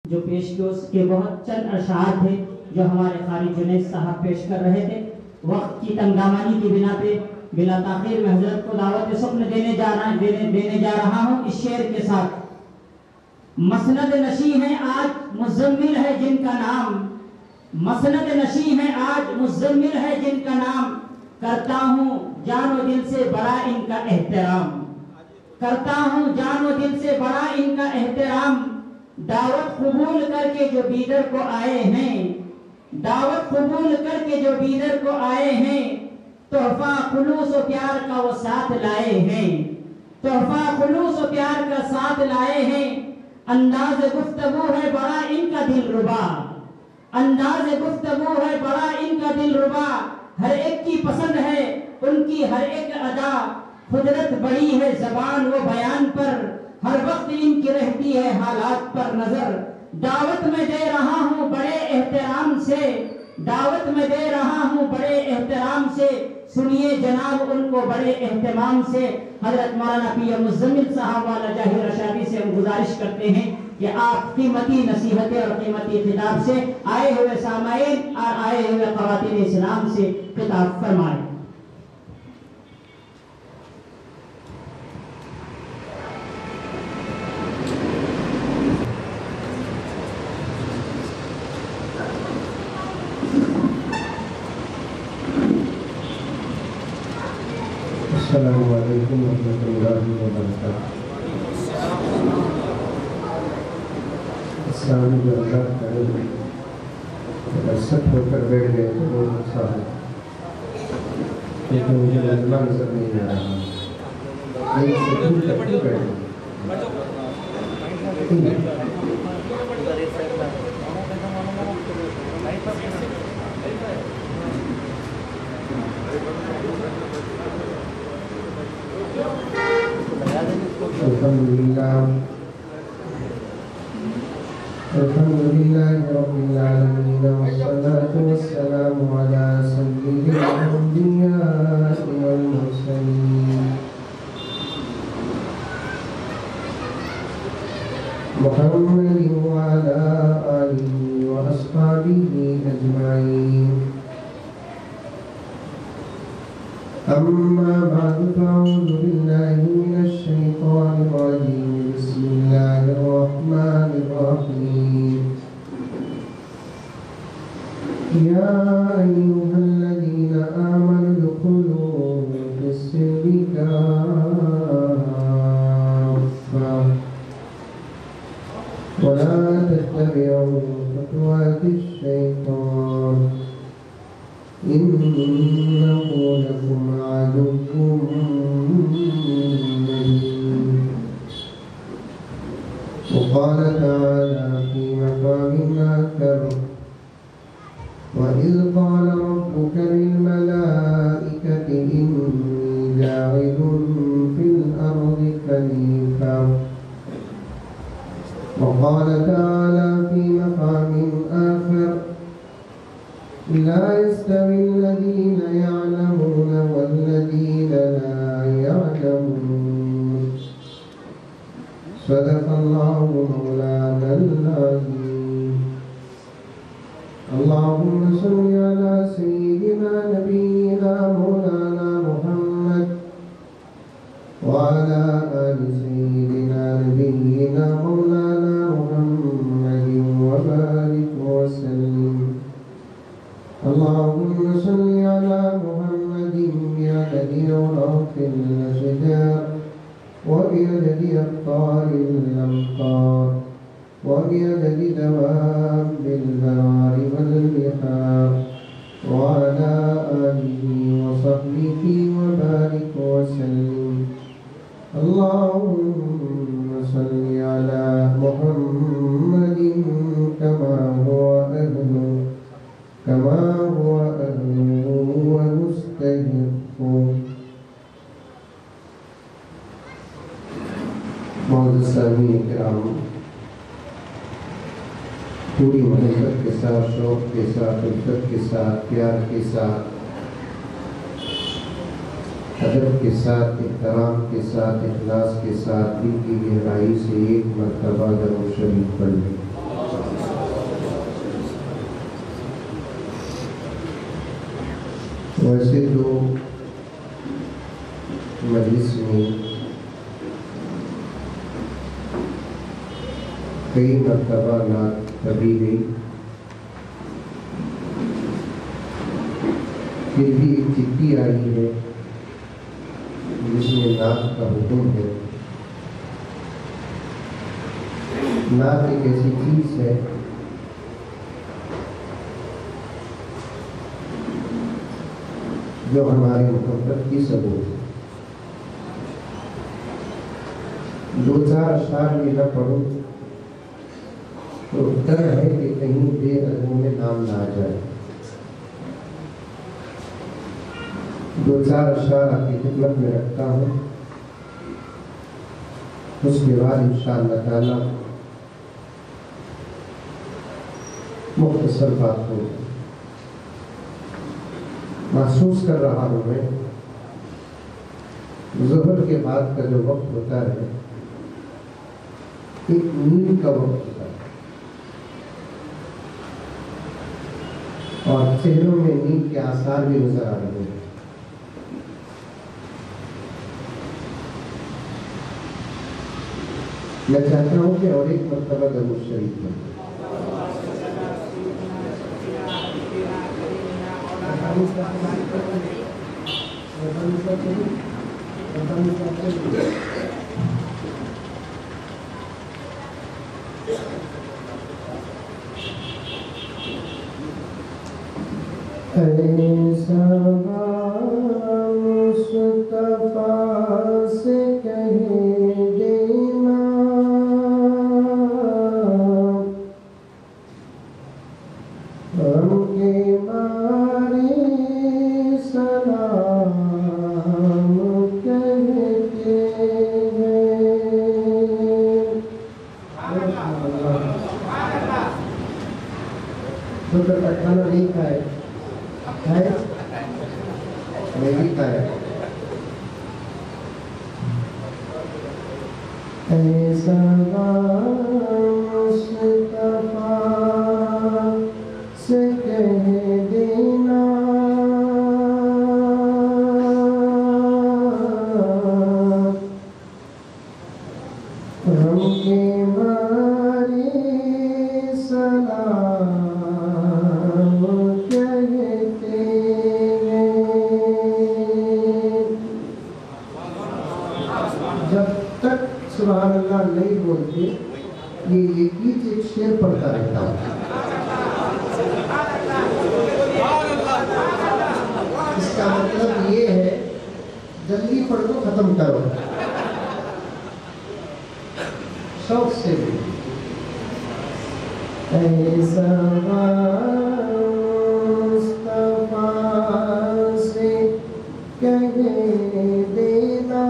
جو پیش کی اس کے بہت چند اشعار تھے جو ہمارے قاری جنید صاحب پیش کر رہے تھے. وقت کی تنگدامانی کی بنا پہ بلا تاخیر میں حضرت کو دعوت سخن دینے جا رہا ہوں اس شعر کے ساتھ. مسند نشیں ہے آج مزمل ہے جن کا نام، مسند نشیں ہے آج مزمل ہے جن کا نام، کرتا ہوں جان و دل سے بڑا ان کا احترام، کرتا ہوں جان و دل سے بڑا ان کا احترام. دعوت قبول کر کے جو بیدر کو آئے ہیں، دعوت قبول کر کے جو بیدر کو آئے ہیں، تحفہ خلوص و پیار کا وہ ساتھ لائے ہیں، تحفہ خلوص و پیار کا ساتھ لائے ہیں. انداز گفتگو ہے بڑا ان کا دل ربا، انداز گفتگو ہے بڑا ان کا دل ربا، ہر ایک کی پسند ہے ان کی ہر ایک ادا، قدرت بڑی ہے زبان و بیان پر، ہر وقت ان کی رہتی ہے حالات پر نظر. دعوت میں دے رہا ہوں بڑے احترام سے، دعوت میں دے رہا ہوں بڑے احترام سے، سنیے جناب ان کو بڑے اہتمام سے. حضرت مولانا پی ایم مزمل صاحب والا جاہر رشادی سے ہم گزارش کرتے ہیں کہ آپ قیمتی نصیحتیں اور قیمتی خطاب سے آئے ہوئے سامعین اور آئے ہوئے خواتین اسلام سے خطاب فرمائیں. السلام علیکم ورحمۃ اللہ وبرکاتہ. اسلامی جو اللہ کرے ست ہو کر بیٹھ گئے تو بہت اچھا ہے، لیکن مجھے مجمع نظر نہیں آ رہا. ایک سکون تک کیوں بیٹھ گئے؟ الحمد لله رب العالمين والصلاة والسلام على سيد الأنبياء والمرسلين محمد وعلى آله وأصحابه أجمعين. أما بعد فأعوذ بالله من الشيطان الرجيم. بسم الله الرحمن الرحيم. يا أيها الذين آمنوا ادخلوا في السلم كافة ولا تتبعوا خطوات الشيطان إنه لكم عدو مبين. وقال تعالى في مقام آخر وإذ قال ربك للملائكة إني جاعل في الأرض خليفة. وقال تعالى في مقام آخر لا يستوي الذين يعلمون والذين لا يعلمون. صدق الله مولانا العظيم. اللهم صل على سيدنا نبينا مولانا محمد وعلى آل سيدنا نبينا مولانا محمد وبارك وسلم. اللهم صل على محمد بعدد أوراق الأشجار وبعدد أقطار الأمطار وبعدد دواب البحار والبحار وعلى آله وصحبه وبارك وسلم. اللهم صل على محمد كما هو أهله ومستحق. معزز سامعین کرام، پوری محبت کے ساتھ، شوق کے ساتھ، عزت کے ساتھ، پیار کے ساتھ، ادب کے ساتھ، احترام کے ساتھ، اخلاص کے ساتھ، دل کی گہرائی سے ایک مرتبہ درود شریف پڑھ لیں. ویسے تو مجلس میں کئی مرتبہ نعت پڑھی گئی، پھر بھی ایک چٹھی آئی ہے جس میں نعت کا حکم ہے۔ نعت ایک ایسی چیز ہے جو ہماری محبت کی ثبوت ہے۔ دو چار اشعار میں نہ پڑھو تو ڈر ہے کہ کہیں بے ادبوں میں نام نہ آ جائے۔ دو چار اشعار آپ کی خدمت میں رکھتا ہوں، اس کے بعد انشاءاللہ تعالی مختصر بات ہوگی۔ محسوس کر رہا ہوں میں ظہر کے بعد کا جو وقت ہوتا ہے ایک نیند کا وقت ہوتا ہے، اور چہروں میں نیند کے آثار بھی نظر آ رہے ہیں۔ میں چاہتا ہوں کہ اور ایک مرتبہ درود شریف پڑھیں۔ مصطفیٰ سے کہہ دینا ہم کے مارے سلام کہتے ہیں۔ دوپہر کا کھانا نہیں کھائے نہیں کھائے۔ ایسا مصطفیٰ سے کہہ دینا ہم کے مارے سلام کہتے ہیں۔ جب تک سبحان اللہ نہیں بولتے یہ ایک شعر پڑھتا رہتا ہوں۔ اس کا مطلب یہ ہے جلدی پڑھ دو ختم کرو، شوق سے بھی۔ ایسا مصطفیٰ سے کہہ دینا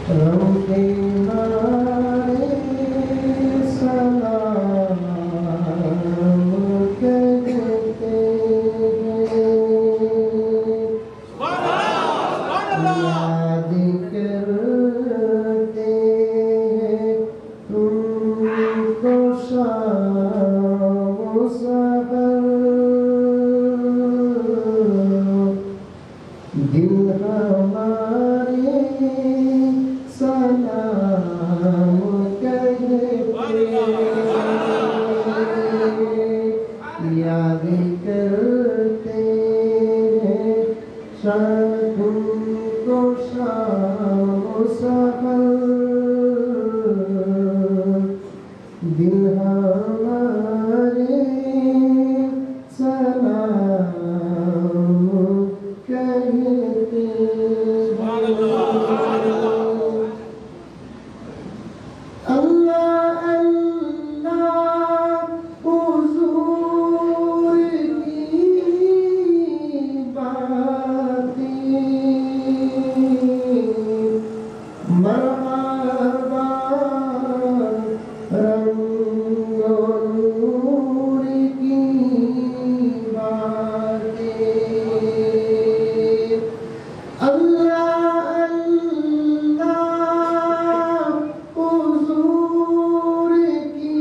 ہم کے مارے سلام کہتے ہیں۔ یاد کرتے ہیں تم کو شام و سحر، دل ہمارے سلام کہتے ہیں۔ یاد کرتے ہیں تم کو شام و سحر، دل ہمارے سلام کہتے اللہ اللہ حضور کی باتیں مرحبا رنگ و نور کی باتیں اللہ اللہ حضور کی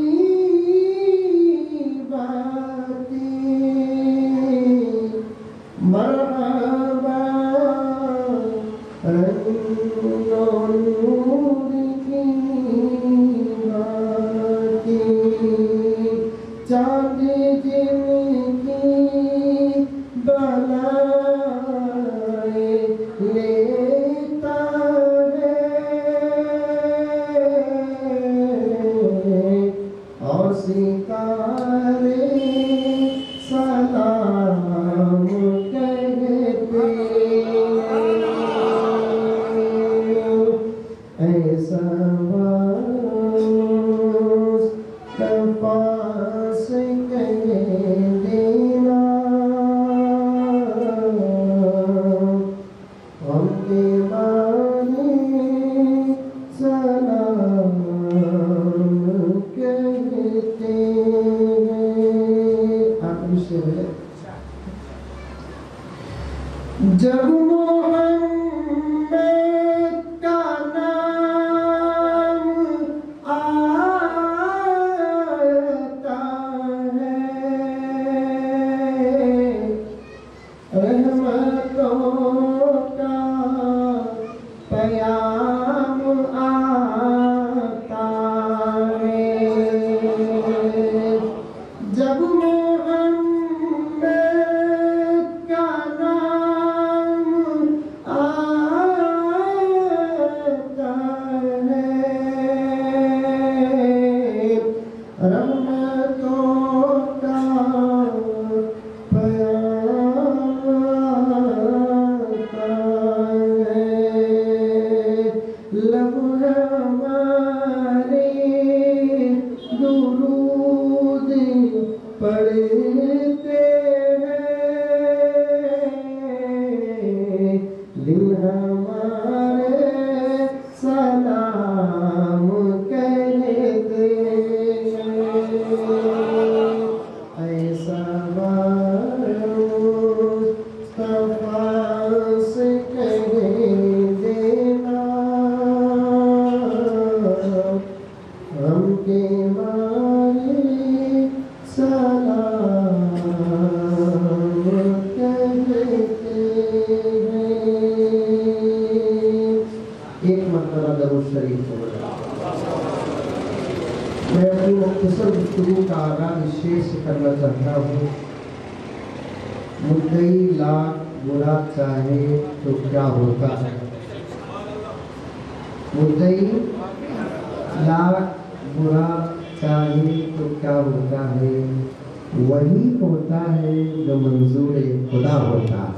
ایسا مصطفیٰ سے کہہ دینا ہم کے بارے سلام کہتے ہیں. آخری شعر ہے. جب محمد کا نام آتا ہے رحمتوں کا پیام آتا ہے. جب محمد کا نام آتا ہے رحمتوں کا پیام آتا ہے. لب ہمارے درود پڑھتے ہیں دل ہمارے سلام کہتے ہیں. ایسا مصطفیٰ سے کہہ دینا ہم کے بارے سلام کہتے ہیں. ایک مرتبہ درود شریف ہو رہا. میں اپنی مختصر گفتگو کا آغاز اس شعر سے کرنا چاہتا ہوں. مدعی لاکھ برا چاہے تو کیا ہوتا ہے. مدعی لاکھ برا چاہے تو کیا ہوتا ہے وہی ہوتا ہے جو منظور خدا ہوتا ہے.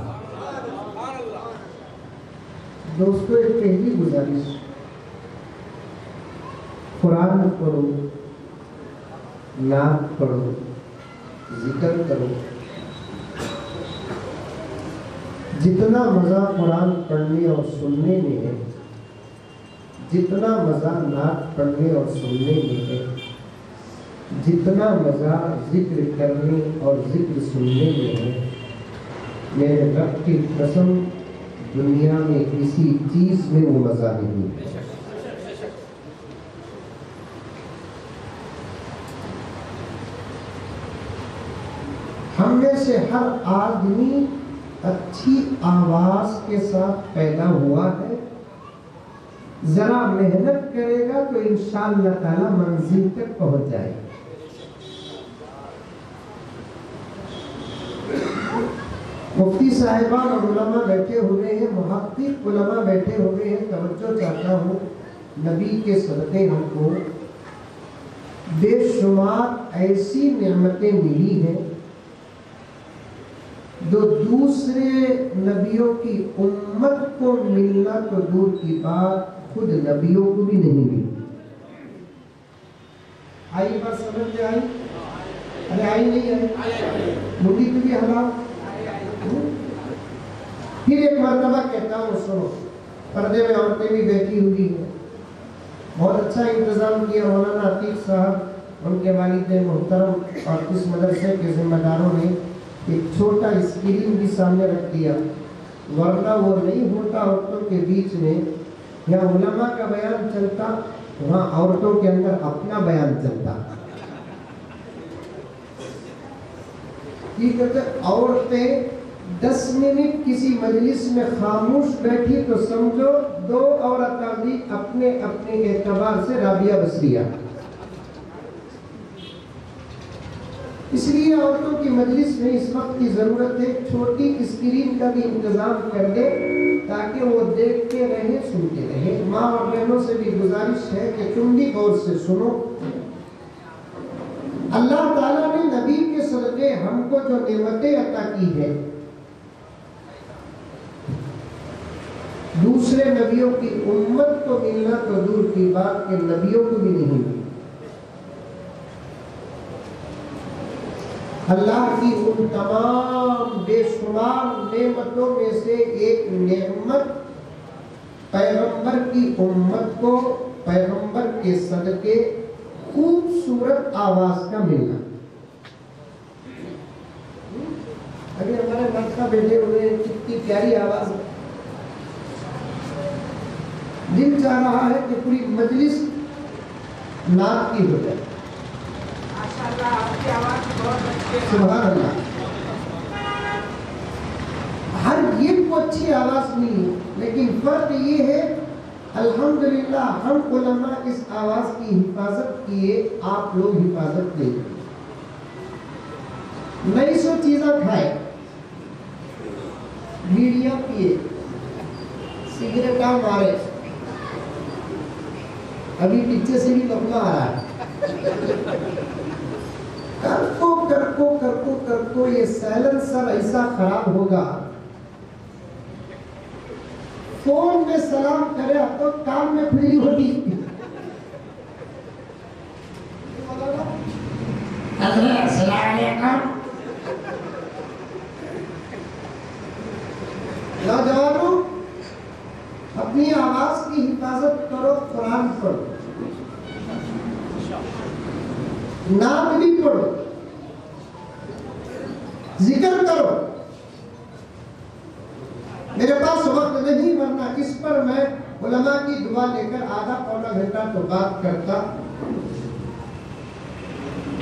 دوستو ایک پہلی گزارش قرآن پڑھو نعت پڑھو ذکر کرو. جتنا مزہ قرآن پڑھنے اور سننے میں ہے جتنا مزہ نعت پڑھنے اور سننے میں ہے جتنا مزہ ذکر کرنے اور ذکر سننے میں ہے میرے رب کی قسم دنیا میں کسی چیز میں وہ مزہ نہیں ہے. ہم میں سے ہر آدمی اچھی آواز کے ساتھ پیدا ہوا ہے. ذرا محنت کرے گا تو انشاءاللہ تعالی منزل تک پہنچ جائے گا. مفتی صاحبان اور علماء بیٹھے ہوئے ہیں محقق علماء بیٹھے ہوئے ہیں. توجہ چاہتا ہوں نبی کے صدقے ہم کو بے شمار ایسی نعمتیں ملی ہیں جو دوسرے نبیوں کی امت کو ملنا تو دور کی بات خود نبیوں کو بھی نہیں ملی. آئی بات سمجھ میں آئی؟ ارے آئی نہیں آئی؟ ملی تو بھی حالات. پھر ایک مرتبہ کہتا ہوں سنو. پردے میں عورتیں بھی بیٹھی ہوئی ہیں. بہت اچھا انتظام کیا مولانا عتیق صاحب ان کے والد محترم اور اس مدرسے کے ذمہ داروں نے ایک چھوٹا اسکرین بھی سامنے رکھ دیا ورنہ وہ نہیں ہوتا عورتوں کے بیچ میں. یہاں علماء کا بیان چلتا وہاں عورتوں کے اندر اپنا بیان چلتا. یہ کہتے عورتیں 10 منٹ کسی مجلس میں خاموش بیٹھی تو سمجھو 2 عورت آدمی اپنے اپنے اعتبار سے رابعہ بصریہ. اس لیے عورتوں کی مجلس میں اس وقت کی ضرورت ہے چھوٹی اسکرین کا بھی انتظام کر دے تاکہ وہ دیکھتے رہیں سنتے رہیں. ماں اور بہنوں سے بھی گزارش ہے کہ تم بھی غور سے سنو. اللہ تعالیٰ نے نبی کے صدقے ہم کو جو نعمتیں عطا کی ہے دوسرے نبیوں کی امت کو ملنا تو دور کی بات کہ نبیوں کو بھی نہیں ملی۔ اللہ کی ان تمام بے شمار نعمتوں میں سے ایک نعمت پیغمبر کی امت کو پیغمبر کے صدقے خوبصورت آواز کا ملنا۔ ابھی ہمارے مرکہ بیٹھے ہوئے کتنی پیاری آواز ہے، دل چاہ رہا ہے کہ پوری مجلس نعت کی ہو جائے۔ سبحان اللہ، ہر گیت کو اچھی آواز ملی، لیکن فرق یہ ہے الحمدللہ ہم علماء اس آواز کی حفاظت کیے، آپ لوگ حفاظت دیں، نئی سو چیزیں کھائے، بیڑیاں پیے، سگریٹاں مارے، ابھی پیچھے سے بھی لقمہ آ رہا ہے، کرکو یہ سائلنسر ایسا خراب ہوگا، فون میں سلام کرے تو کام میں پھری ہوتی، السلام علیکم۔ نوجوانوں، اپنی آواز کی حفاظت کرو، قرآن پڑھو، نام بھی پڑھو، ذکر کرو۔ میرے پاس وقت نہیں، ورنہ اس پر میں علماء کی دعا لے کر آدھا پونا گھنٹہ تو بات کرتا۔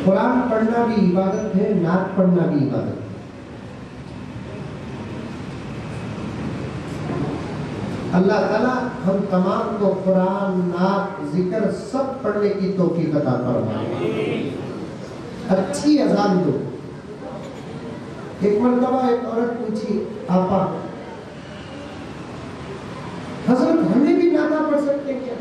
قرآن پڑھنا بھی عبادت ہے، نعت پڑھنا بھی عبادت ہے۔ اللہ تعالیٰ ہم تمام کو قرآن، نعت، ذکر سب پڑھنے کی توفیق عطا فرمائے۔ اچھی اذان دو۔ ایک مرتبہ ایک عورت پوچھی، آپا حضرت ہمیں بھی نعت پڑھ سکتے کیا؟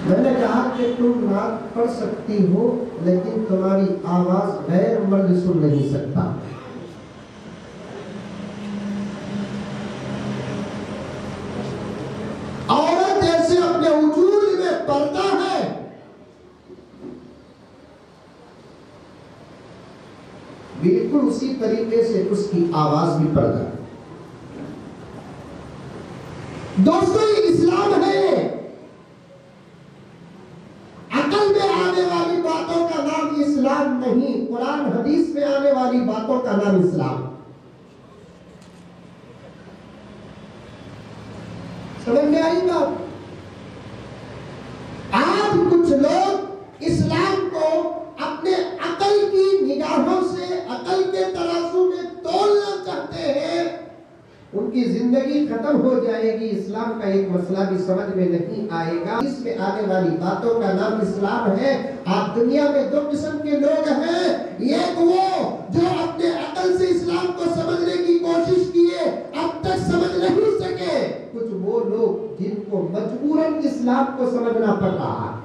میں نے کہا کہ تم نعت پڑھ سکتی ہو، لیکن تمہاری آواز غیر مرد سن نہیں سکتا۔ عورت جیسے اپنے وجود میں پردہ ہے، بالکل اسی طریقے سے اس کی آواز بھی پردہ ہے۔ دوستو، یہ اسلام ہے۔ عقل میں آنے والی باتوں کا نام اسلام نہیں، قرآن حدیث میں آنے والی باتوں کا نام اسلام۔ سمجھ میں آئی بات؟ آج کچھ لوگ اسلام کو اپنے عقل کی نگاہوں سے، عقل کے ترازو میں تولنا چاہتے ہیں، ان کی زندگی ختم ہو جائے گی، اسلام کا ایک مسئلہ بھی سمجھ میں نہیں آئے گا۔ اس میں آنے والی باتوں کا نام اسلام ہے۔ آج دنیا میں دو قسم کے لوگ ہیں، ایک وہ جو اپنے عقل سے اسلام کو سمجھنے کی کوشش کیے، اب تک سمجھ نہیں سکے، کچھ وہ لوگ جن کو مجبوراً اسلام کو سمجھنا پڑ رہا ہے،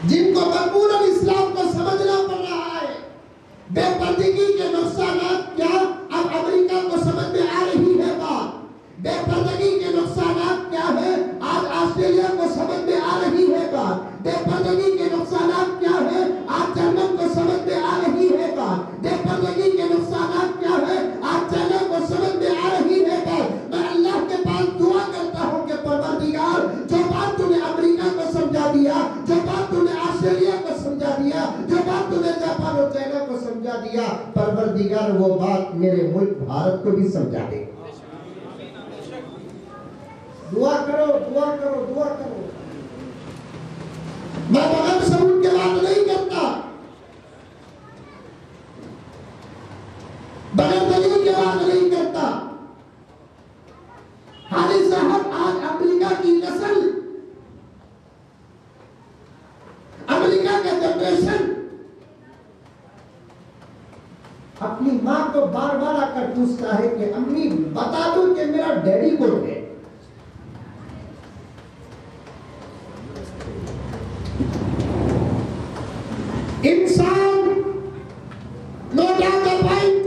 جن کو مجبوراً اسلام کو سمجھنا پڑ رہا ہے۔ بے پردگی کے نقصانات کیا اب امریکہ کو سمجھ میں آ رہی ہے بات۔ بے پردگی کے نقصانات کیا ہے آج آسٹریلیا کو سمجھ میں آ رہی ہے بات۔ بے پردگی کے نقصانات کیا ہے آج جرمن کو سمجھ میں آ رہی ہے بات۔ بے پردگی کے نقصانات کیا ہے آج چائنا کو سمجھ میں آ رہی ہے بات۔ میں اللہ کے پاس دعا کرتا ہوں کہ پروردگار، جو بات تو نے امریکہ کو سمجھا دیا، جو بات تو نے آسٹریلیا کو سمجھا دیا، جو بات تو نے جاپان اور چائنا کو سمجھا دیا، پروردگار وہ بات میرے ملک بھارت کو بھی سمجھا دے۔ دعا کرو، دعا کرو، دعا کرو۔ میں بغیر ثبوت کے بات نہیں کرتا، بغیر دلیل کے بات نہیں کرتا۔ حاجی صاحب، آج امریکہ کی نسل، امریکہ کا جنریشن اپنی ماں کو بار بار آ کر پوچھتا ہے کہ امی بتا دو کہ میرا ڈیڈی کون ہے۔ انسان نو ڈاؤٹ اباؤٹ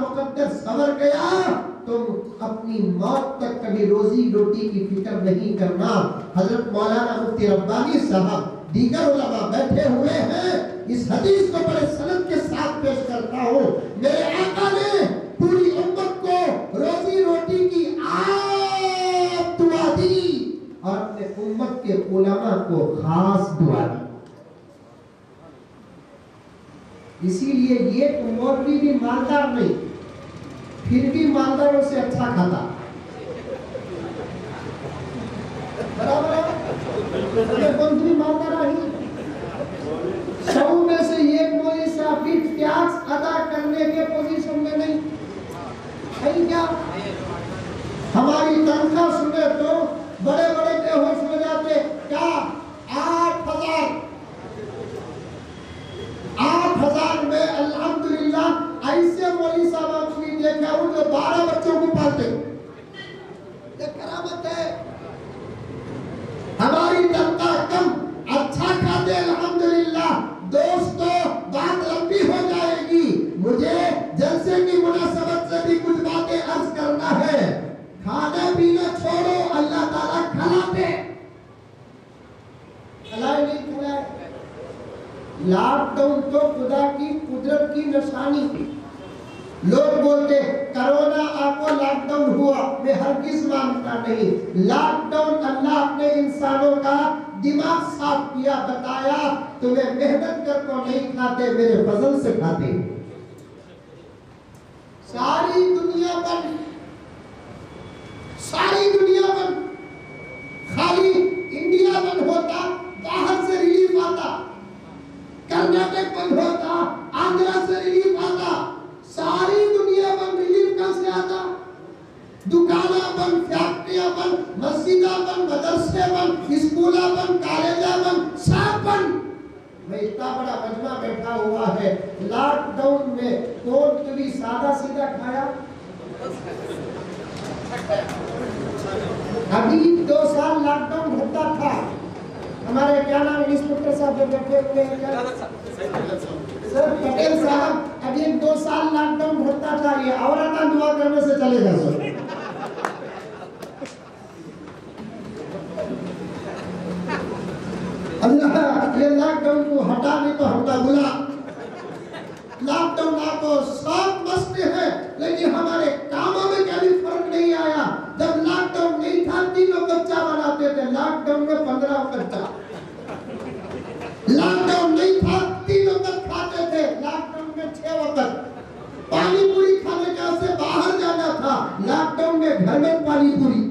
مقدر سنور گیا تم اپنی موت تک کبھی روزی روٹی کی فکر نہیں کرنا۔ حضرت مولانا مفتی ربانی صاحب دیگر علماء بیٹھے ہوئے ہیں، اس حدیث کو بڑے سند کے ساتھ پیش کرتا ہوں۔ میرے آقا نے پوری امت کو روزی روٹی کی عام دعا دی اور اپنے امت کے علماء کو خاص دعا دی۔ اسی لیے یہ مولوی بھی مالدار نہیں، پھر بھی مالداروں سے اچھا کھاتا۔ برابر ہے، کون سی مالدار آئی؟ 100 میں سے ایک مولوی صاحب بھی ٹیکس ادا کرنے کے پوزیشن میں نہیں ہے کیا؟ ہماری تنخواہ سنے تو بڑے بڑے بے ہوش ہو جاتے۔ کیا 8,000 میں الحمدللہ ایسے مولوی صاحب نے دیکھا ہوں جو 12 بچوں کو پالتے۔ یہ کرامت ہے۔ ہماری تنخواہ کم، اچھا کھاتے الحمدللہ۔ دوستو بات لمبی ہو جائے گی، مجھے جلسے کی مناسبت سے بھی کچھ باتیں عرض کرنا ہے۔ کھانا پینا چھوڑو، اللہ تعالیٰ کھلاتے، کھلائے نہیں کھلائے۔ لاک ڈاؤن تو خدا کی قدرت کی نشانی تھی۔ لوگ بولتے کرونا آپ کو لاک ڈاؤن ہوا، میں ہرگز مانتا نہیں۔ لاک ڈاؤن اللہ اپنے انسانوں کا دماغ صاف کیا، بتایا تمہیں محنت کر کو نہیں کھاتے، میرے فضل سے کھاتے۔ ساری دنیا بند، ساری دنیا بند، خالی انڈیا بند ہوتا، باہر سے ریلیف آتا، کرناٹک بند ہوتا، آندھرا سے ریلیف آتا، ساری دنیا بند، ریلیف کہاں سے آتا؟ دکانہ بند، فیکٹریاں بند، مسجدہ بند، مدرسے بند، اسکولہ بند، کالجہ بند، سب بند۔ میں اتنا بڑا مجمع بیٹھا ہوا ہے، لاک ڈاؤن میں کون کبھی سادہ سیدھا کھایا؟ ابھی 2 سال لاک ڈاؤن ہوتا تھا، ہمارے کیا نام انسپکٹر صاحب جو بیٹھے ہوئے ہیں سر پٹیل صاحب، ابھی 2 سال لاک ڈاؤن ہوتا تھا، یہ عورتاں دعا کرنے سے چلے گا سر۔ اللہ یہ لاک ڈاؤن کو ہٹا نہیں تو ہٹا بلا۔ لاک ڈاؤن آپ کو سب مسئلے ہیں، لیکن ہمارے کاموں میں کبھی فرق نہیں آیا۔ جب لاک ڈاؤن نہیں تھا 3 بچہ بناتے تھے، لاک ڈاؤن میں 15 بچہ۔ لاک ڈاؤن نہیں تھا 3 وقت کھاتے تھے، لاک ڈاؤن میں 6 وقت۔ پانی پوری کھانے کا سے باہر جانا تھا، لاک ڈاؤن میں گھر میں پانی پوری۔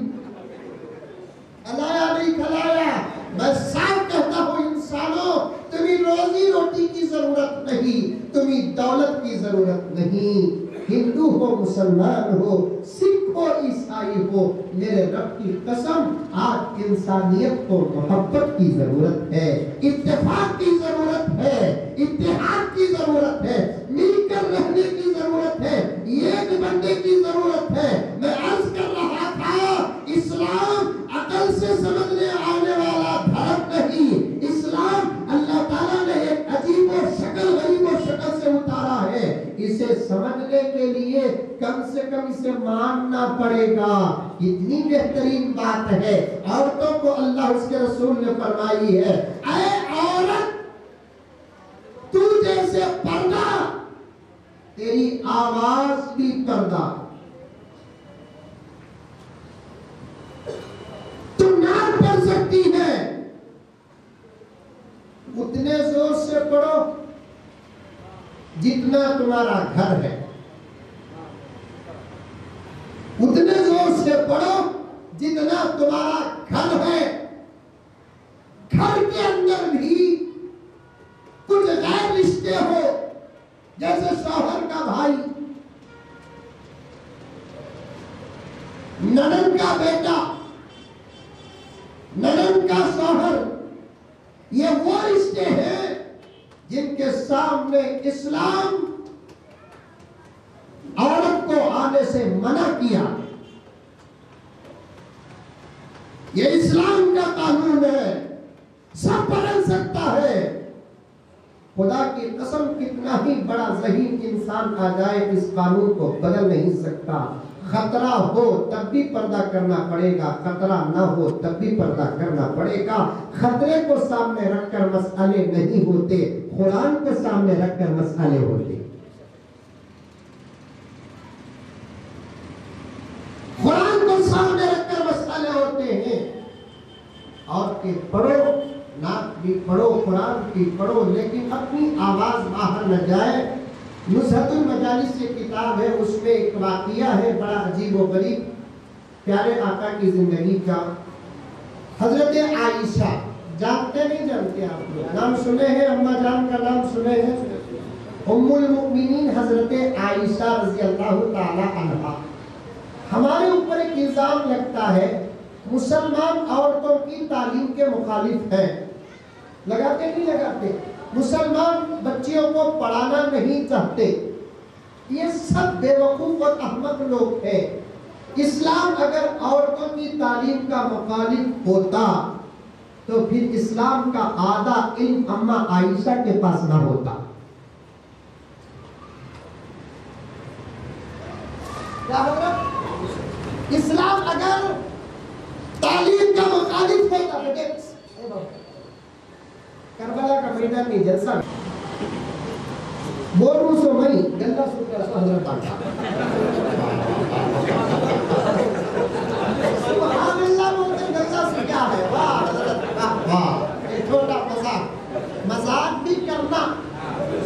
کھلایا نہیں کھلایا؟ میں صاف کہتا ہوں انسانوں، تمہیں روزی روٹی کی ضرورت نہیں، تمہیں دولت کی ضرورت نہیں۔ ہندو ہو، مسلمان ہو، سکھ ہو، عیسائی ہو، میرے رب کی قسم آج انسانیت کو محبت کی ضرورت ہے، اتفاق کی ضرورت ہے، اتحاد کی ضرورت ہے، مل کر رہنے کی ضرورت ہے، ایک بننے کی ضرورت ہے۔ میں عرض کر رہا تھا اسلام عقل سے سمجھنے آنے والا دھرم نہیں، اسلام اللہ تعالیٰ نے ایک عجیب و شکل غریب و شکل سے اتارا ہے، اسے سمجھنے کے لیے کم سے کم اسے ماننا پڑے گا۔ اتنی بہترین بات ہے، عورتوں کو اللہ اس کے رسول نے فرمائی ہے، اے عورت تو جیسے پردہ، تیری آواز بھی پردہ، تو نعت پڑھ سکتی ہے، اتنے زور سے پڑھو جتنا تمہارا گھر ہے، اتنے زور سے پڑھو جتنا تمہارا گھر ہے۔ گھر کے اندر بھی کچھ غیر رشتے ہو، جیسے شوہر کا بھائی، ننند کا بیٹا، ننند کا شوہر، یہ وہ رشتے ہیں جن کے سامنے اسلام عورت کو آنے سے منع کیا۔ یہ اسلام کا قانون ہے، سب بدل سکتا ہے، خدا کی قسم کتنا ہی بڑا ذہین انسان آ جائے اس قانون کو بدل نہیں سکتا. خطرہ ہو تب بھی پردہ کرنا پڑے گا, خطرہ نہ ہو تب بھی پردہ کرنا پڑے گا. خطرے کو سامنے رکھ کر مسئلے نہیں ہوتے, قرآن کو سامنے رکھ کر مسئلے ہوتے. قرآن کو سامنے رکھ کر مسئلے ہوتے ہیں. اور کہ پڑھو, نعت بھی پڑھو, قرآن بھی پڑھو, لیکن اپنی آواز باہر نہ جائے. نزہت المجالس یہ کتاب ہے, اس میں ایک واقعہ ہے بڑا عجیب و غریب پیارے آقا کی زندگی کا. حضرت عائشہ, جانتے نہیں جانتے آپ لوگ, نام سنے ہیں, اماں جان کا نام سنے ہیں, ام المؤمنین حضرت عائشہ رضی اللہ تعالی عنہا. ہمارے اوپر ایک الزام لگتا ہے مسلمان عورتوں کی تعلیم کے مخالف ہیں. لگاتے نہیں لگاتے؟ مسلمان بچیوں کو پڑھانا نہیں چاہتے. یہ سب بے وقوف اور احمق لوگ ہیں. اسلام اگر عورتوں کی تعلیم کا مخالف ہوتا تو پھر اسلام کا آدھا علم اماں عائشہ کے پاس نہ ہوتا. کیا مطلب؟ اسلام اگر تعلیم کا مخالف ہوتا, کربلا کا میدان میں جلسہ بولوں سو میں گندہ سوچا سو حضرت آتا. سبحان اللہ بولتے گندہ سے کیا ہے؟ واہ حضرت, واہ ایک چھوٹا مذاق بھی کرنا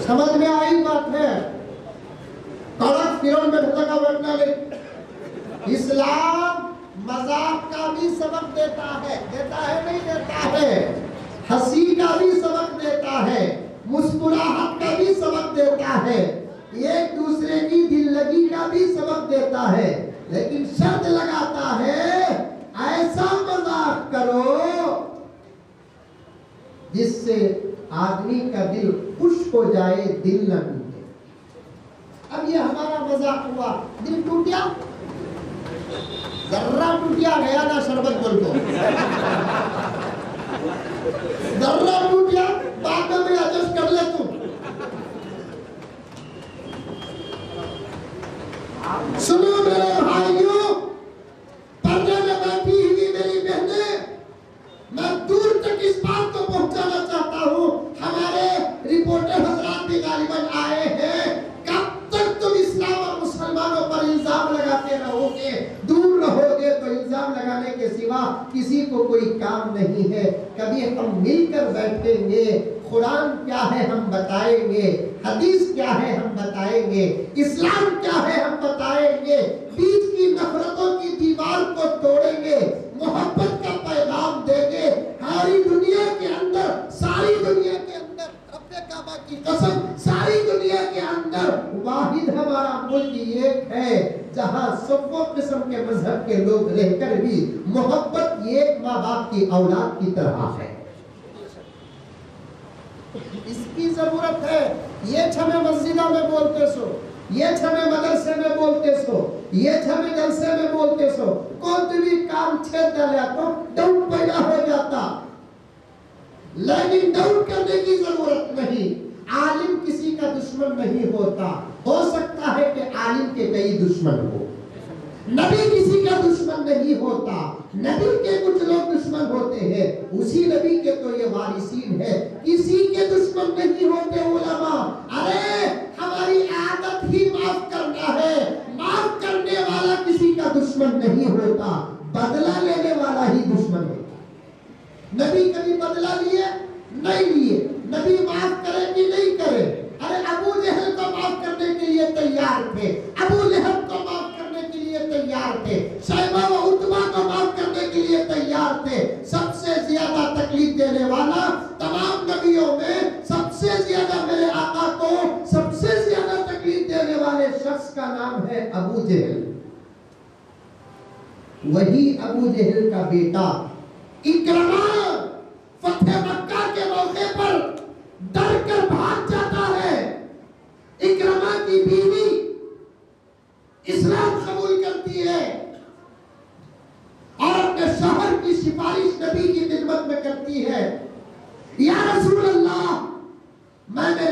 سمجھ میں آئی بات ہے. کڑک فیرون میں ڈھلکا بیٹھنا لے. اسلام مذاق کا بھی سبق دیتا ہے, دیتا ہے نہیں دیتا ہے, ہنسی کا بھی سبق دیتا ہے, مسکراہٹ کا بھی سبق دیتا ہے, ایک دوسرے کی دل لگی کا بھی سبق دیتا ہے. لیکن شرط لگاتا ہے ایسا مذاق کرو جس سے آدمی کا دل خوش ہو جائے, دل نہ ٹوٹے. اب یہ ہمارا مذاق ہوا, دل ٹوٹیا, ذرہ ٹوٹیا گیا نا شربت بول کو, ذرہ ٹوٹیا بعد میں ایڈجسٹ کر لے تم. سنو میرے بھائیوں, پردے میں بیٹھی ہوئی میری بہنیں, میں دور تک اس بات کو پہنچانا چاہتا ہوں, ہمارے رپورٹر حضرات بھی غالباً آئے ہیں. کب تک تم اسلام اور مسلمانوں پر الزام لگاتے رہو گے؟ دور رہو گے تو الزام لگانے کے سوا کسی کو کوئی کام نہیں ہے. کبھی ہم مل کر بیٹھیں گے, قرآن کیا ہے ہم بتائیں گے, حدیث کیا ہے ہم بتائیں گے, اسلام کیا ہے ہم بتائیں گے, بیچ کی نفرتوں کی دیوار کو توڑیں گے, محبت کا پیغام دیں گے. ساری دنیا کے اندر, ساری دنیا کے اندر, رب کعبہ کی قسم, ساری دنیا کے اندر واحد ہمارا ملک ایک ہے جہاں سب قسم کے مذہب کے لوگ رہ کر بھی محبت ایک ماں باپ کی اولاد کی طرح ہے. اس کی ضرورت ہے. یہ چھمے مسجدہ میں بولتے سو, یہ چھمے مدرسے میں بولتے سو, یہ چھمے جلسے میں بولتے سو, کوئی بھی کام چھیڑ ڈالیا تو ڈاؤٹ پیدا ہو جاتا. لیکن ڈاؤٹ کرنے کی ضرورت نہیں. عالم کسی کا دشمن نہیں ہوتا. ہو سکتا ہے کہ عالم کے کئی دشمن ہو. نبی کسی کا دشمن نہیں ہوتا. نبی کے کچھ لوگ دشمن ہوتے ہیں, اسی نبی کے تو یہ وارثین ہے. کسی کے دشمن نہیں ہوتے علماء. ارے ہماری عادت ہی معاف کرنا ہے. معاف کرنے والا کسی کا دشمن نہیں ہوتا, بدلہ لینے والا ہی دشمن ہوتا. نبی کبھی بدلہ لیے نہیں لیے, نبی معاف کرے کہ نہیں کرے. ارے ابو جہل کو معاف کرنے کے لیے تیار تھے, ابو لہب کو معاف کرنے کے لیے تیار تھے, شیبہ و عتبہ کو معاف کرنے کے لیے تیار تھے. سب سے زیادہ تکلیف دینے والا تمام نبیوں میں, سب سے زیادہ میرے آقا کو سب سے زیادہ تکلیف دینے والے شخص کا نام ہے ابو جہل. وہی ابو جہل کا بیٹا اکرمہ فتح مکہ کے موقع پر ڈر کر بھاگ جاتا ہے. اکرمہ کی بیوی اسلام قبول کرتی ہے اور اپنے شوہر کی سفارش نبی کی خدمت میں کرتی ہے. یا رسول اللہ, میں میرے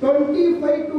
25 to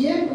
1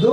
2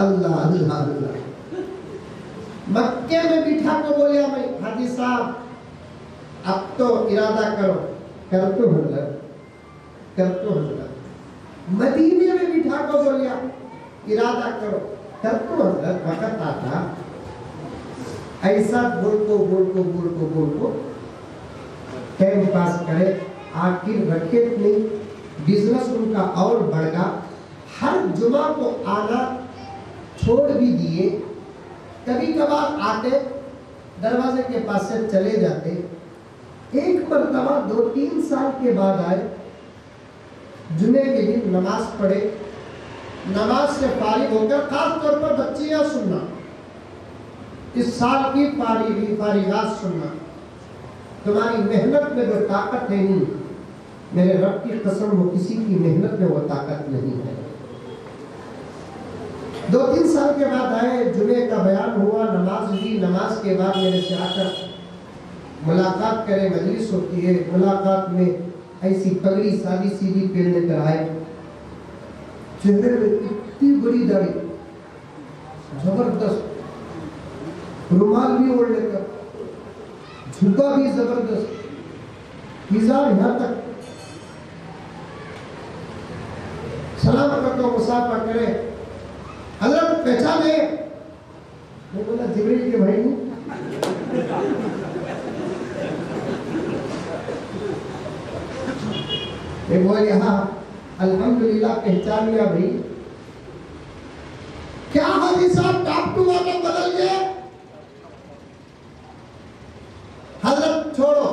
اللہ اللہ اللہ. مکے میں بٹھا کو بولیا میں حاجی صاحب اب تو ارادہ کرو. کرتو حضرت کرتو حضرت. مدینے میں بٹھا کو بولیا ارادہ کرو. کرتو حضرت. وقت آتا ایسا بول کو ٹائم پاس کرے. آخر رکھے نہیں بزنس ان کا اور بڑھ گا. ہر جمعہ کو آنا چھوڑ بھی دیے. کبھی کبھار آتے دروازے کے پاس سے چلے جاتے. ایک مرتبہ 2-3 سال کے بعد آئے. جمعے کے دن نماز پڑھے. نماز سے فارغ ہو کر خاص طور پر بچیاں سننا, اس سال کی فارغات سننا. تمہاری محنت میں وہ طاقت ہے نہیں. میرے رب کی قسم وہ کسی کی محنت میں وہ طاقت نہیں ہے. 2-3 سال کے بعد آئے. جمعے کا بیان ہوا, نماز ہوئی. نماز کے بعد میرے سے آ کر ملاقات کرے. مجلس ہوتی ہے. ملاقات میں ایسی پگڑی سادی سیدھی پہن لے کر آئے. چہرے میں اتنی بڑی داڑھی زبردست. رومال بھی اوڑھ لے کر, جھکا بھی زبردست. ہزار یہاں تک. سلام کرتا ہوں, مسافہ کرے. حضرت پہچانے؟ میں بولا جبریل کے بھائی ہوں. میں بولا ہاں الحمدللہ پہچان لیا بھائی. کیا حاجی صاحب ٹاپ ٹو والا بدل گئے؟ حضرت چھوڑو.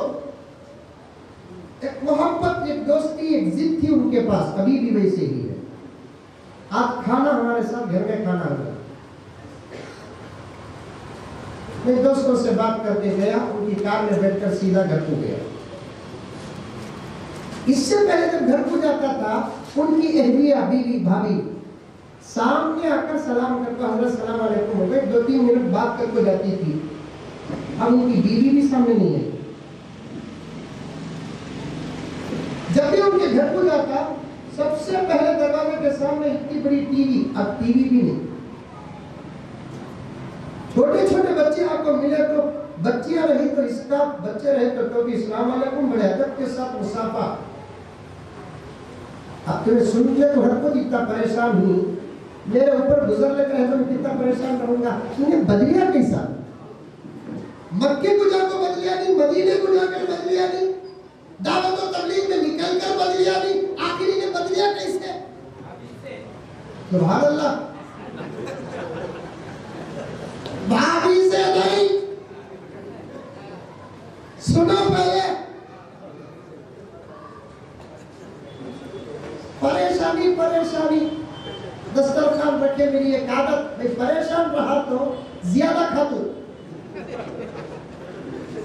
ایک محبت, ایک دوستی, ایک ضد تھی ان کے پاس, ابھی بھی ویسے ہی ہے. آپ کھانا ہمارے ساتھ گھر میں کھانا ہوگا. میں دوستوں سے بات کرتے گیا. ان کی کار میں بیٹھ کر سیدھا گھر کو گیا. اس سے پہلے جب گھر کو جاتا تھا ان کی اہلیہ بیوی بھابھی سامنے آ کر سلام کرتا, حضرت السلام علیکم ہو گئے. 2-3 منٹ بات کر کو جاتی تھی. اب ان کی بیوی بھی سامنے نہیں ہے. جب بھی ان کے گھر کو جاتا سب سے پہلے دروازے کے سامنے اتنی بڑی ٹی وی. اب ٹی وی بھی نہیں. چھوٹے چھوٹے بچے آپ کو ملے تو بچیاں رہی تو اس کا, بچے رہے تو ٹوپی. السلام علیکم بڑے ادب کے ساتھ مسافہ. اب تمہیں سن کے تو ہر کو اتنا پریشان ہوئی. میرے اوپر گزر لے کر میں کتنا پریشان رہوں گا. انہیں بدلیا کیسا؟ مکے کو جا کو بدلیا نہیں, مدینے کو جا کر بدلیا نہیں, دعوت و تبلیغ میں نکل کر بدلیا نہیں. آخری نے بدلیا کیسے؟ سبحان اللہ. بھابھی سے نہیں, سنو پہلے. پریشانی دسترخوان رکھے. میری ایک عادت, میں پریشان رہا تو زیادہ کھاتا.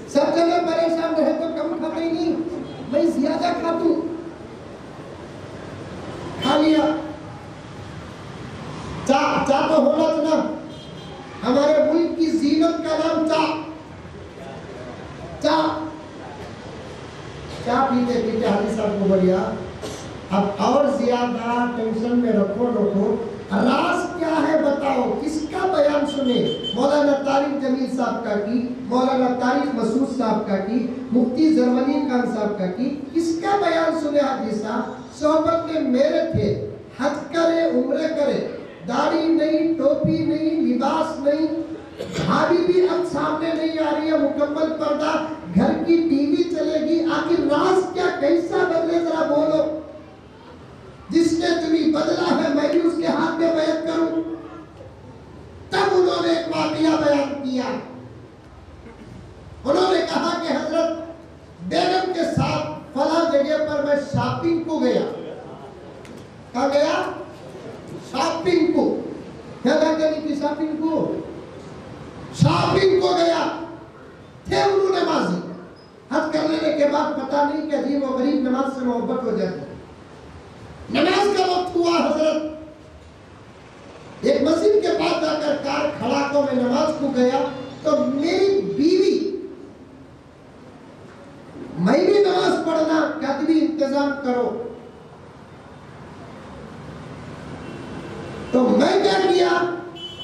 سب جگہ پریشان رہے تو کم کھاتے ہی نہیں, میں زیادہ کھاتا. کھا لیا. چاہ تو ہونا تھا نا. ہمارے ملک کی زینت کا نام چاہ پیتے پیتے حاجی صاحب کو بڑھیا اب اور زیادہ ٹینشن میں رکھو. راز کیا ہے بتاؤ, کس کا بیان سنے؟ مولانا طارق جمیل صاحب کا کی, مولانا طارق مسعود صاحب کا کی, مفتی زرمنی خان صاحب کا کی. کس کا بیان سنے حاجی صاحب؟ صحبت میں میرے تھے. حج کرے, عمرے کرے, داڑھی نہیں, ٹوپی نہیں, لباس نہیں. بھابھی بھی اب سامنے نہیں آ رہی ہے, مکمل پردہ. گھر کی ٹی وی چلے گی. آخر راز کیا, کیسا بدلے ذرا بولو. جس نے تمہیں بدلا ہے میں بھی اس کے ہاتھ میں بیعت کروں. تب انہوں نے ایک واقعہ بیان کیا. انہوں نے کہا کہ حضرت بیگم کے ساتھ فلاں جگہ پر میں شاپنگ کو گیا. کہاں گیا؟ شاپنگ کو. کیا کہتے ہیں کہ شاپنگ کو گیا. تھے انہوں نے ماضی. حج کر لینے کے بعد پتہ نہیں کہ عجیب و غریب نماز سے محبت ہو جاتی. نماز کا وقت ہوا. حضرت ایک مسجد کے پاس جا کر کار کھڑا کو میں نماز کو گیا تو میری بیوی, میں بھی نماز پڑھنا, کتبی انتظام کرو. تو میں کیا کیا,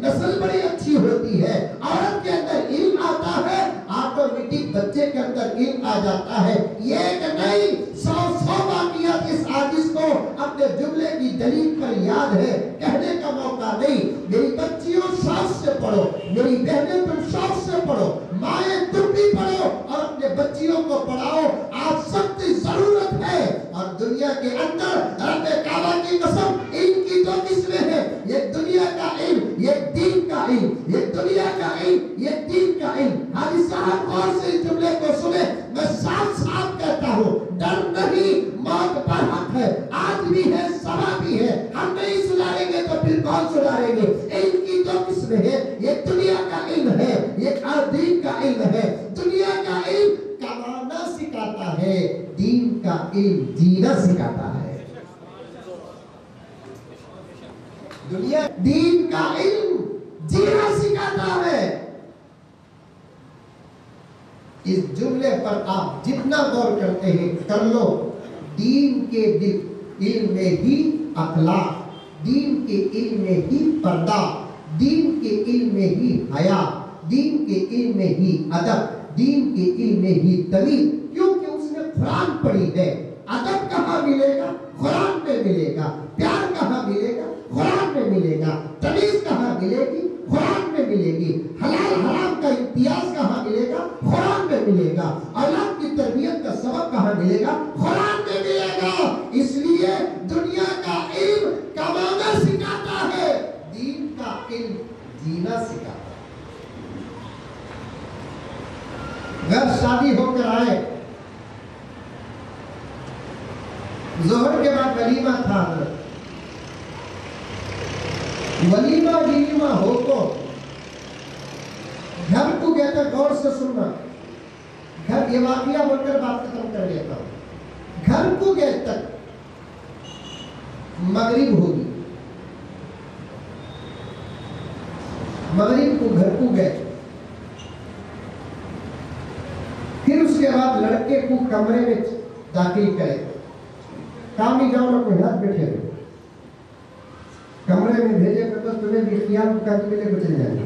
نسل بڑی اچھی ہوتی ہے, عورت کے اندر علم آتا ہے, آٹومیٹک بچے کے اندر علم آ جاتا ہے. یہ ایک نئی 100 واقعات اس عاجز کو اپنے جملے کی دلیل پر یاد ہے, کہنے کا موقع نہیں. میری بچیوں شوق سے پڑھو, میری بہنیں تم شوق سے پڑھو, مائیں تم بھی پڑھو اور اپنے بچیوں کو پڑھاؤ. آج سخت ضرورت ہے. اور دنیا کے اندر رب کعبہ کی قسم علم کی دو قسمیں ہیں, یہ دنیا کا علم, یہ دین کا علم. یہ دنیا کا علم, یہ دین کا علم. حاجی صاحب غور سے اس جملے کو سنیں, میں صاف صاف کہتا ہوں, ڈر نہیں, موت پر حق ہے, آج بھی ہے, صبح بھی ہے. ہم نہیں سدھاریں گے تو پھر کون سدھاریں گے؟ علم کی دو قسمیں ہیں, یہ دنیا کا علم ہے, یہ دین کا علم ہے. دنیا کا علم کمانا سکھاتا ہے, دین کا علم جینا سکھاتا ہے. دنیا دین کا علم جینا سکھاتا ہے. اس جملے پر آپ جتنا غور کرتے ہیں کر لو. دین کے علم میں ہی اخلاق, دین کے علم میں ہی پردہ, دین کے علم میں ہی حیا, دین کے علم میں ہی ادب, دین کے علم میں ہی تمیز. کیونکہ اس نے قرآن پڑھی ہے. ادب کہاں ملے گا؟ قرآن میں ملے گا. پیار کہاں ملے گا؟ قرآن میں ملے گا. تمیز کہاں ملے گی؟ قرآن میں ملے گی. حلال حرام کا امتیاز کہاں ملے گا؟ قرآن میں ملے گا. اولاد کی تربیت کا سبب کہاں ملے گا؟ قرآن میں ملے گا. اس لیے دنیا کا علم کمانا سکھاتا ہے, دین کا علم جینا سکھاتا ہے. گھر شادی ہو کر آئے, ظہر کے بعد ولیمہ تھا. ولیمہ ہو تو گھر کو کہتا, غور سے سننا, گھر یہ واقعہ بول کر بات ختم کر لیتا ہوں. گھر کو گئے تک مغرب ہوگی, مغرب کو گھر کو گئے, پھر اس کے بعد لڑکے کو کمرے میں داخل کرے. کام نہیں جاؤ نہ کوئی ہاتھ بیٹھے ہوئے, کمرے میں بھیجے کر تو تمہیں بھی خیال کا تمہیں لے کو چل جائیں گے.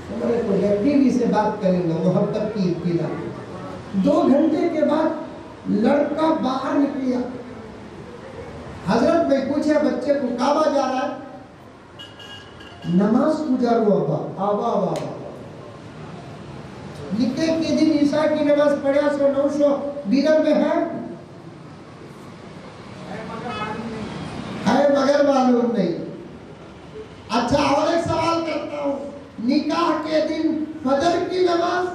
کمرے کو گئے, بیوی سے بات کریں گے, محبت کی ابتدا. 2 گھنٹے کے بعد لڑکا باہر نکلیا. حضرت میں پوچھا بچے کو کعبہ جا رہا ہے؟ نماز کو جا رہا آبا. نکے کے دن عیسیٰ کی نماز پڑھیا 900 بیرر میں ہے مگر معلوم نہیں. اچھا اور ایک سوال کرتا ہوں, نکاح کے دن فجر کی نماز,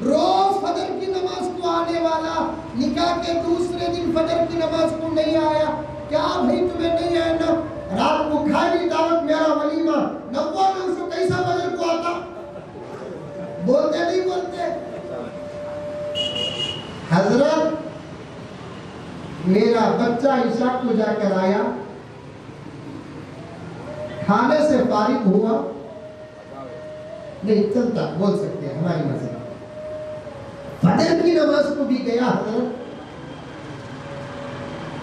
روز فجر کی نماز کو آنے والا, نکاح کے دوسرے دن فجر کی نماز کو نہیں آیا, کیا بھائی تمہیں نہیں آیا نا؟ رات کو کھائی دعوت میرا ولیمہ, 90 کیسا فجر کو آتا؟ بولتے نہیں بولتے. حضرت میرا بچہ عشاء کو جا کر آیا, کھانے سے فارغ ہوا, نہیں چلتا بول سکتے ہیں ہماری مرضی. فجر کی نماز کو بھی گیا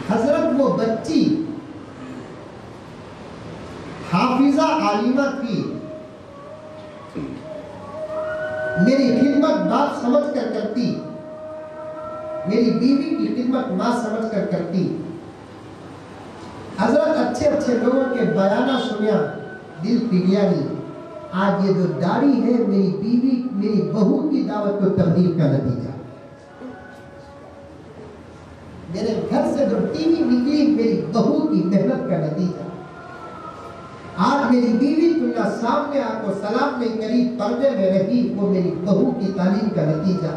حضرت وہ بچی حافظہ عالمہ تھی, میری خدمت باپ سمجھ کر کرتی, میری بیوی کی خدمت ماں سمجھ کر کرتی. حضرت اچھے لوگوں کے بیانہ سنیا, دل پگھلیا نہیں. آج یہ جو داڑھی ہے میری بیوی میری بہو کی دعوت کو تبدیل کا نتیجہ. میرے گھر سے جو ٹی وی نکلی میری بہو کی محنت کا نتیجہ. آج میری بیوی تمہیں سامنے آ کو سلام نہیں کری, پردے میں رہی, وہ میری بہو کی تعلیم کا نتیجہ.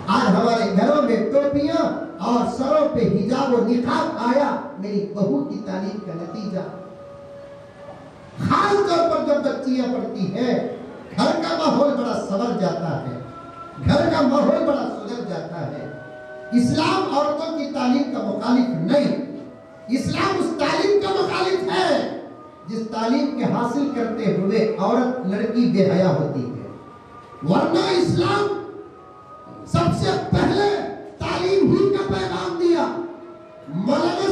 آج ہمارے گھروں میں ٹوپیاں اور سروں پہ حجاب و نقاب آیا, میری بہو کی تعلیم کا نتیجہ. خاص طور پر جب بچیاں پڑھتی ہیں گھر کا ماحول بڑا سنور جاتا ہے, گھر کا ماحول بڑا سدھر جاتا ہے. اسلام عورتوں کی تعلیم کا مخالف نہیں, اسلام اس تعلیم کا مخالف ہے جس تعلیم کے حاصل کرتے ہوئے عورت لڑکی بے حیا ہوتی ہے. ورنہ اسلام سب سے پہلے تعلیم ہی کا پیغام دیا. مولانا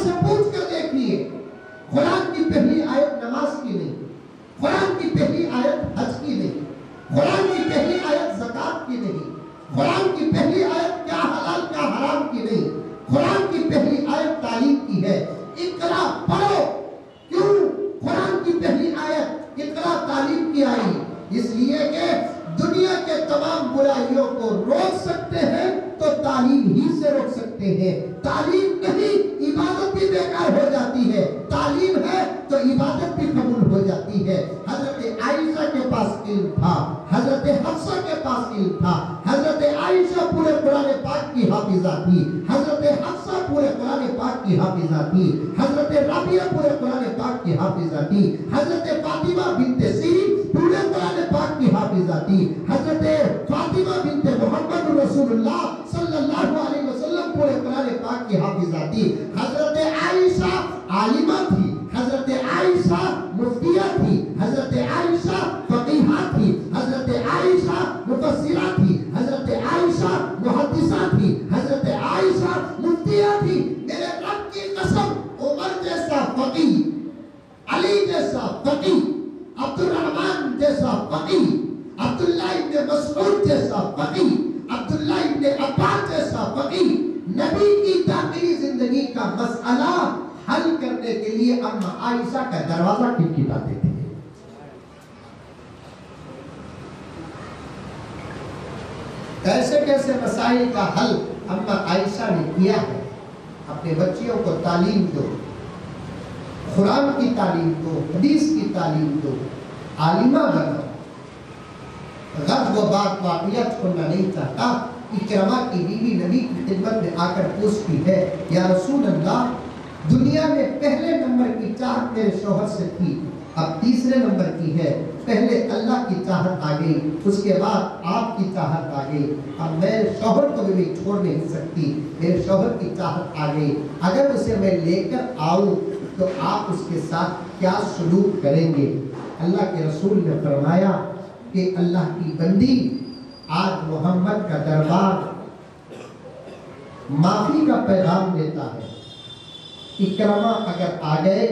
کی آئی، اس لیے کہ دنیا کے تمام برائیوں کو روک سکتے ہیں تو تعلیم ہی سے روک سکتے ہیں۔ تعلیم نہیں، عبادت بھی بیکار ہو جاتی ہے، تعلیم ہے تو عبادت بھی قبول ہو جاتی ہے۔ حضرت عائشہ کے پاس علم تھا، حضرت حفصہ کے پاس علم تھا، حضرت عائشہ پورے قرآن پاک کی حافظہ تھی، حضرت حفصہ پورے قرآن پاک کی حافظہ تھی، حضرت رابعہ پورے قرآن پاک کی حافظہ تھی، حضرت فاطمہ بنت سیرین پورے قرآن پاک کی حافظہ تھی، حضرت فاطمہ بنت محمد رسول اللہ صلی اللہ علیہ وسلم پورے قرآن پاک کی حافظہ تھی، حضرت عائشہ عالمہ تھی، حضرت عائشہ مفتیہ تھی، حضرت عائشہ فقیہہ تھی، حضرت عائشہ مفسرہ تھی، حضرت عائشہ محدثہ تھی، حضرت عائشہ مفتیہ تھی۔ میرے رب کی قسم، عمر جیسا فقیہ، علی جیسا فقیہ، عبد الرحمن جیسا فقیہ، عبداللہ ابن مسعود جیسا فقیہ، عبداللہ ابن عباس جیسا فقیہ، نبی کی داخلی زندگی کا مسئلہ حل کرنے کے لیے اماں عائشہ کا دروازہ کھٹکھٹاتے تھے۔ کیسے کیسے مسائل کا حل اماں عائشہ نے کیا ہے۔ اپنے بچیوں کو تعلیم دو، قرآن کی تعلیم دو، حدیث کی تعلیم دو، عالمہ بنو۔ غرض و بات واقعیت سننا نہیں چاہتا۔ اکرمہ کی بیوی نبی کی خدمت میں آ کر پوچھتی ہے، یا رسول اللہ، دنیا میں پہلے نمبر کی چاہت میرے شوہر سے تھی، اب تیسرے نمبر کی ہے۔ پہلے اللہ کی چاہت آ گئی، اس کے بعد آپ کی چاہت آ گئی، اب میں شوہر کو بھی چھوڑ نہیں سکتی، میرے شوہر کی چاہت آ گئی، اگر اسے میں لے کر آؤں تو آپ اس کے ساتھ کیا سلوک کریں گے؟ اللہ کے رسول نے فرمایا کہ اللہ کی بندی، آج محمد کا دربار معافی کا پیغام دیتا ہے۔ اکرمہ اگر آ گئے،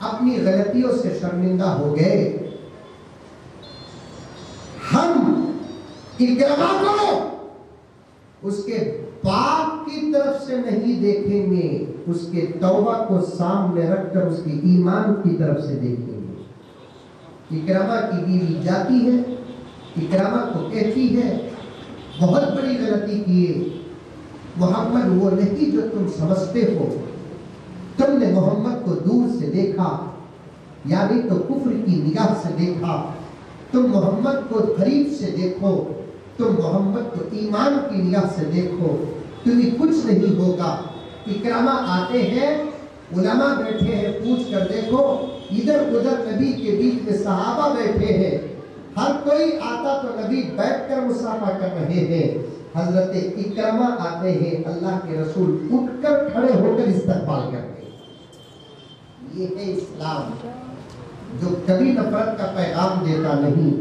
اپنی غلطیوں سے شرمندہ ہو گئے، ہم اکرمہ کو اس کے باپ کی طرف سے نہیں دیکھیں گے، اس کے توبہ کو سامنے رکھ کر اس کے ایمان کی طرف سے دیکھیں گے۔ اکرمہ کی بیوی جاتی ہے، اکرمہ کو کہتی ہے، بہت بڑی غلطی کیے، محمد وہ نہیں جو تم سمجھتے ہو، تم نے محمد کو دور سے دیکھا، یعنی تو کفر کی نگاہ سے دیکھا، تم محمد کو قریب سے دیکھو، تم محمد کو ایمان کی نگاہ سے دیکھو، تمہیں کچھ نہیں ہوگا۔ اکرمہ آتے ہیں، علماء بیٹھے ہیں، پوچھ کر دیکھو، ادھر ادھر نبی کے بیچ میں صحابہ بیٹھے ہیں، ہر کوئی آتا تو نبی بیٹھ کر مصافحہ کر رہے ہیں، حضرت اکرمہ آتے ہیں، اللہ کے رسول اٹھ کر کھڑے ہو کر استقبال کرتے ہیں۔ یہ ہے اسلام، جو کبھی نفرت کا پیغام دیتا نہیں،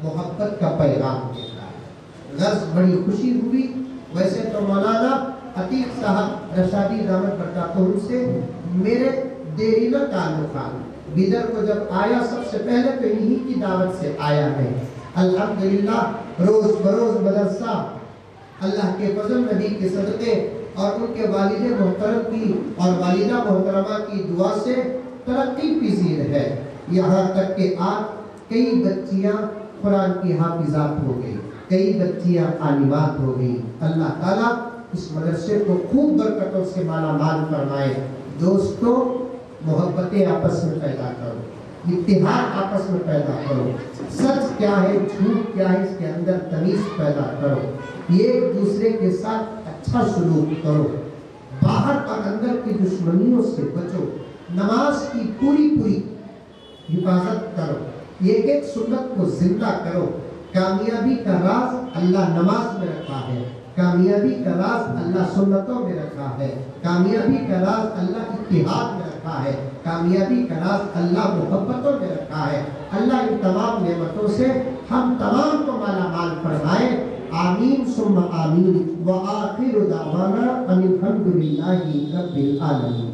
محبت کا پیغام دیتا ہے۔ غرض بڑی خوشی ہوئی۔ ویسے تو مولانا عتیق صاحب رشادی دامت برکاتہ سے میرے دیرینہ تعلقات، بیدر کو جب آیا سب سے پہلے تو انہی کی دعوت سے آیا ہے۔ الحمدللہ روز بروز مدرسہ اللہ کے فضل نبی کے صدقے اور ان کے والد محترم کی اور والدہ محترمہ کی دعا سے ترقی پذیر ہے، یہاں تک کہ آج کئی بچیاں قرآن کی حافظات ہو گئی، کئی بچیاں عالمات ہو گئی۔ اللہ تعالیٰ اس مدرسے کو خوب برکتوں سے مالا مال فرمائے۔ دوستو، محبتیں آپس میں پیدا کرو، اتحاد آپس میں پیدا کرو، سچ کیا ہے جھوٹ کیا ہے اس کے اندر تمیز پیدا کرو، ایک دوسرے کے ساتھ اچھا سلوک کرو، باہر اور اندر کی دشمنیوں سے بچو، نماز کی پوری پوری حفاظت کرو، ایک ایک سنت کو زندہ کرو۔ کامیابی کا راز اللہ نماز میں رکھا ہے، کامیابی کا راز اللہ سنتوں میں رکھا ہے، کامیابی کا راز اللہ اتحاد میں رکھا ہے، کامیابی کا راز اللہ محبتوں میں رکھا ہے۔ اللہ ان تمام نعمتوں سے ہم تمام کو مالا مال فرمائے۔ آمین ثم آمین۔ وآخر دعوانا ان الحمد للہ رب العالمین۔